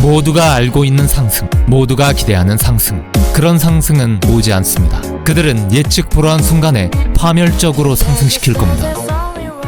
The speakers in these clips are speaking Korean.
모두가 알고 있는 상승, 모두가 기대하는 상승. 그런 상승은 오지 않습니다. 그들은 예측 불허한 순간에 파멸적으로 상승시킬 겁니다.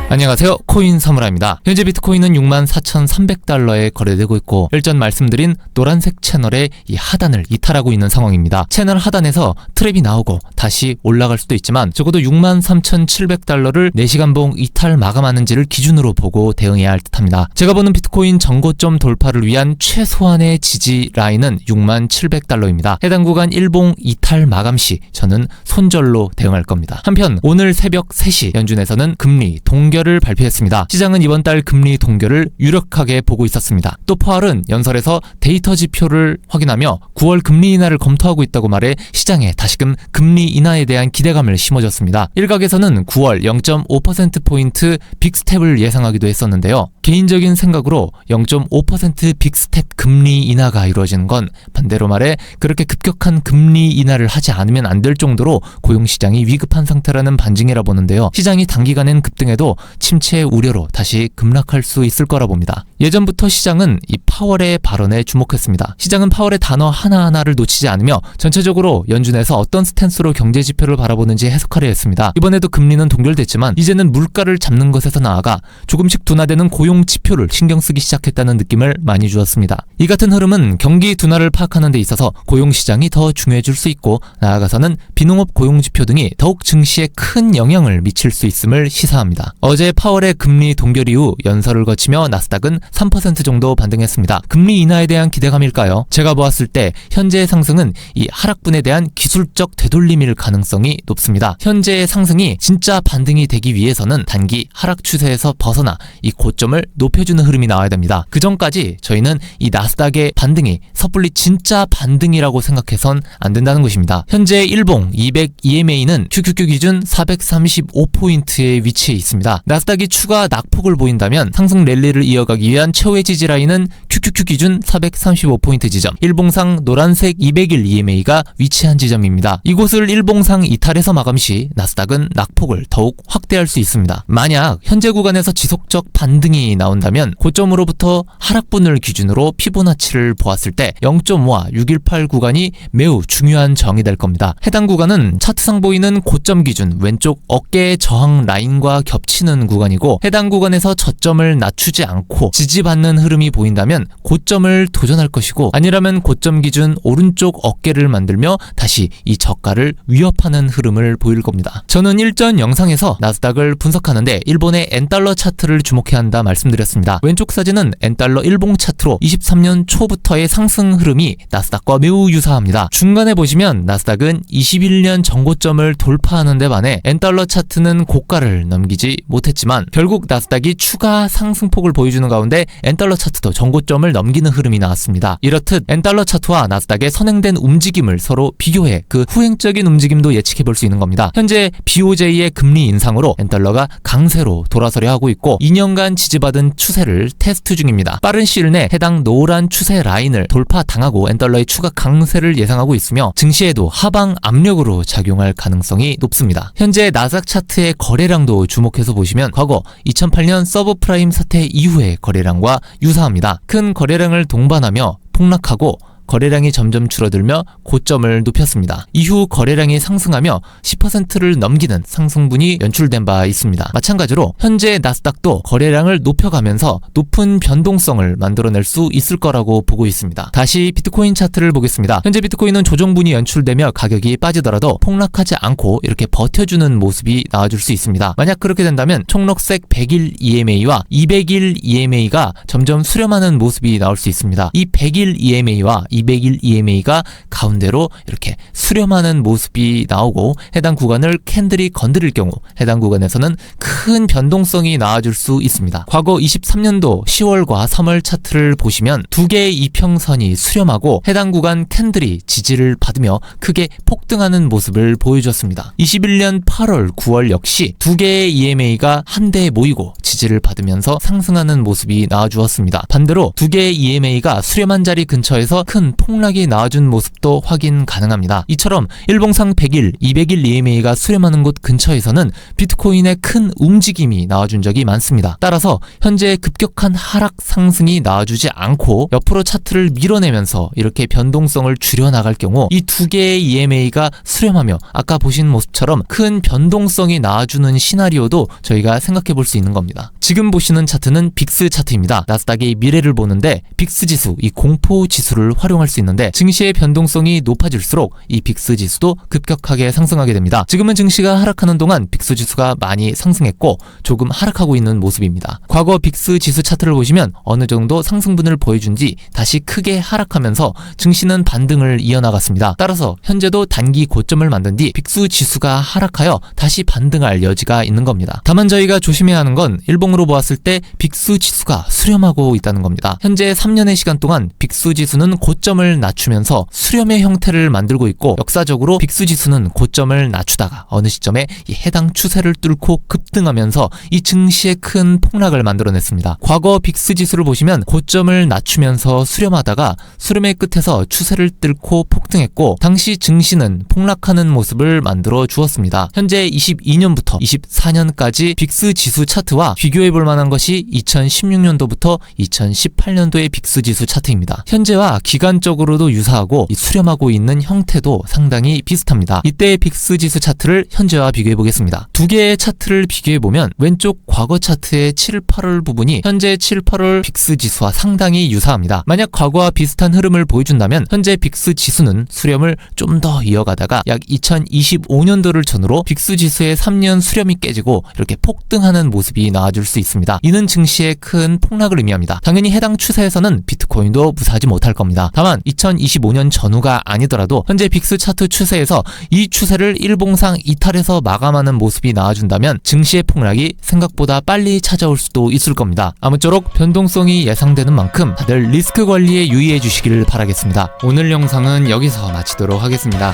안녕하세요, 코인 사무라이입니다. 현재 비트코인은 64,300달러에 거래되고 있고, 일전 말씀드린 노란색 채널의 이 하단을 이탈하고 있는 상황입니다. 채널 하단에서 트랩이 나오고 다시 올라갈 수도 있지만 적어도 63,700달러를 4시간봉 이탈 마감하는지를 기준으로 보고 대응해야 할 듯합니다. 제가 보는 비트코인 전고점 돌파를 위한 최소한의 지지 라인은 67,700달러입니다. 해당 구간 일봉 이탈 마감 시 저는 손절로 대응할 겁니다. 한편 오늘 새벽 3시 연준에서는 금리 동결을 발표했습니다. 시장은 이번 달 금리 동결을 유력하게 보고 있었습니다. 또 파월은 연설에서 데이터 지표를 확인하며 9월 금리 인하를 검토하고 있다고 말해 시장에 다시금 금리 인하에 대한 기대감을 심어줬습니다. 일각에서는 9월 0.5%포인트 빅스텝을 예상하기도 했었는데요. 개인적인 생각으로 0.5% 빅스텝 금리 인하가 이루어지는 건 반대로 말해 그렇게 급격한 금리 인하를 하지 않으면 안 될 정도로 고용시장이 위급한 상태라는 반증이라 보는데요. 시장이 단기간엔 급등해도 침체 우려로 다시 급락할 수 있을 거라 봅니다. 예전부터 시장은 이 파월의 발언에 주목했습니다. 시장은 파월의 단어 하나하나를 놓치지 않으며 전체적으로 연준에서 어떤 스탠스로 경제 지표를 바라보는지 해석하려 했습니다. 이번에도 금리는 동결됐지만 이제는 물가를 잡는 것에서 나아가 조금씩 둔화되는 고용 지표를 신경 쓰기 시작했다는 느낌을 많이 주었습니다. 이 같은 흐름은 경기 둔화를 파악하는 데 있어서 고용 시장이 더 중요해질 수 있고, 나아가서는 비농업 고용 지표 등이 더욱 증시에 큰 영향을 미칠 수 있음을 시사합니다. 어제 파월의 금리 동결 이후 연설을 거치며 나스닥은 3% 정도 반등했습니다. 금리 인하에 대한 기대감일까요? 제가 보았을 때 현재의 상승은 이 하락분에 대한 기술적 되돌림일 가능성이 높습니다. 현재의 상승이 진짜 반등이 되기 위해서는 단기 하락 추세에서 벗어나 이 고점을 높여주는 흐름이 나와야 됩니다. 그 전까지 저희는 이 나스닥의 반등이 섣불리 진짜 반등이라고 생각해선 안 된다는 것입니다. 현재 일봉 200 EMA는 QQQ 기준 435포인트에 위치해 있습니다. 나스닥이 추가 낙폭을 보인다면 상승 랠리를 이어가기 위한 최후의 지지 라인은 QQQ 기준 435포인트 지점, 일봉상 노란색 200일 EMA가 위치한 지점입니다. 이곳을 일봉상 이탈해서 마감 시 나스닥은 낙폭을 더욱 확대할 수 있습니다. 만약 현재 구간에서 지속적 반등이 나온다면 고점으로부터 하락분을 기준으로 피보나치를 보았을 때 0.5와 618 구간이 매우 중요한 정이 될 겁니다. 해당 구간은 차트상 보이는 고점 기준 왼쪽 어깨의 저항 라인과 겹치는 구간이고, 해당 구간에서 저점을 낮추지 않고 지지받는 흐름이 보인다면 고점을 도전할 것이고, 아니라면 고점 기준 오른쪽 어깨를 만들며 다시 이 저가를 위협하는 흐름을 보일 겁니다. 저는 일전 영상에서 나스닥을 분석하는데 일본의 엔달러 차트를 주목해야 한다 말씀드렸습니다. 왼쪽 사진은 엔달러 일봉 차트로 23년 초부터의 상승 흐름이 나스닥과 매우 유사합니다. 중간에 보시면 나스닥은 21년 전고점을 돌파하는 데 반해 엔달러 차트는 고가를 넘기지 못했지만 결국 나스닥이 추가 상승폭을 보여주는 가운데 엔달러 차트도 전고점을 넘기는 흐름이 나왔습니다. 이렇듯 엔달러 차트와 나스닥의 선행된 움직임을 서로 비교해 그 후행적인 움직임도 예측해 볼 수 있는 겁니다. 현재 BOJ의 금리 인상으로 엔달러가 강세로 돌아서려 하고 있고 2년간 지지받은 추세를 테스트 중입니다. 빠른 시일 내 해당 노란 추세 라인을 돌파당하고 엔달러의 추가 강세를 예상하고 있으며 증시에도 하방 압력으로 작용할 가능성이 높습니다. 현재 나스닥 차트의 거래량도 주목해서 보시면 과거 2008년 서브프라임 사태 이후의 거래량과 유사합니다. 큰 거래량을 동반하며 폭락하고 거래량이 점점 줄어들며 고점을 높였습니다. 이후 거래량이 상승하며 10%를 넘기는 상승분이 연출된 바 있습니다. 마찬가지로 현재 나스닥도 거래량을 높여가면서 높은 변동성을 만들어낼 수 있을 거라고 보고 있습니다. 다시 비트코인 차트를 보겠습니다. 현재 비트코인은 조정분이 연출되며 가격이 빠지더라도 폭락하지 않고 이렇게 버텨주는 모습이 나와줄 수 있습니다. 만약 그렇게 된다면 총록색 100일 EMA와 200일 EMA가 점점 수렴하는 모습이 나올 수 있습니다. 이 100일 EMA와 200일 EMA가 가운데로 이렇게 수렴하는 모습이 나오고 해당 구간을 캔들이 건드릴 경우 해당 구간에서는 큰 변동성이 나와줄 수 있습니다. 과거 23년도 10월과 3월 차트를 보시면 두 개의 이평선이 수렴하고 해당 구간 캔들이 지지를 받으며 크게 폭등하는 모습을 보여줬습니다. 21년 8월, 9월 역시 두 개의 EMA가 한데 모이고 지지를 받으면서 상승하는 모습이 나와주었습니다. 반대로 두 개의 EMA가 수렴한 자리 근처에서 큰 큰 폭락이 나와준 모습도 확인 가능합니다. 이처럼 일봉상 100일, 200일 EMA가 수렴하는 곳 근처에서는 비트코인의 큰 움직임이 나와준 적이 많습니다. 따라서 현재 급격한 하락 상승이 나와주지 않고 옆으로 차트를 밀어내면서 이렇게 변동성을 줄여나갈 경우 이 두 개의 EMA가 수렴하며 아까 보신 모습처럼 큰 변동성이 나와주는 시나리오도 저희가 생각해 볼 수 있는 겁니다. 지금 보시는 차트는 빅스 차트입니다. 나스닥의 미래를 보는데 빅스 지수, 이 공포 지수를 활용할 수 있는데 증시의 변동성이 높아질수록 이 빅스 지수도 급격하게 상승하게 됩니다. 지금은 증시가 하락하는 동안 빅스 지수가 많이 상승했고 조금 하락하고 있는 모습입니다. 과거 빅스 지수 차트를 보시면 어느 정도 상승분을 보여준 뒤 다시 크게 하락하면서 증시는 반등을 이어나갔습니다. 따라서 현재도 단기 고점을 만든 뒤 빅스 지수가 하락하여 다시 반등할 여지가 있는 겁니다. 다만 저희가 조심해야 하는 건 일봉으로 보았을 때 빅스 지수가 수렴하고 있다는 겁니다. 현재 3년의 시간 동안 빅스 지수는 고점을 낮추면서 수렴의 형태를 만들고 있고 역사적으로 빅스 지수는 고점을 낮추다가 어느 시점에 이 해당 추세를 뚫고 급등하면서 이 증시의 큰 폭락을 만들어냈습니다. 과거 빅스 지수를 보시면 고점을 낮추면서 수렴하다가 수렴의 끝에서 추세를 뚫고 폭등했고 당시 증시는 폭락하는 모습을 만들어 주었습니다. 현재 22년부터 24년까지 빅스 지수 차트와 비교해 볼 만한 것이 2016년도부터 2018년도의 빅스 지수 차트입니다. 현재와 기간적으로도 유사하고 수렴하고 있는 형태도 상당히 비슷합니다. 이때의 빅스 지수 차트를 현재와 비교해 보겠습니다. 두 개의 차트를 비교해 보면 왼쪽 과거 차트의 7, 8월 부분이 현재 7, 8월 빅스 지수와 상당히 유사합니다. 만약 과거와 비슷한 흐름을 보여준다면 현재 빅스 지수는 수렴을 좀 더 이어가다가 약 2025년도를 전후로 빅스 지수의 3년 수렴이 깨지고 이렇게 폭등하는 모습이 나와줄 수 있습니다. 이는 증시의 큰 폭락을 의미합니다. 당연히 해당 추세에서는 비트코인도 무사하지 못할 겁니다. 다만 2025년 전후가 아니더라도 현재 빅스 차트 추세에서 이 추세를 일봉상 이탈해서 마감하는 모습이 나와준다면 증시의 폭락이 생각보다 빨리 찾아올 수도 있을 겁니다. 아무쪼록 변동성이 예상되는 만큼 다들 리스크 관리에 유의해 주시기를 바라겠습니다. 오늘 영상은 여기서 마치도록 하겠습니다.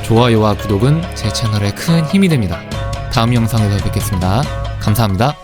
좋아요와 구독은 제 채널에 큰 힘이 됩니다. 다음 영상에서 뵙겠습니다. 감사합니다.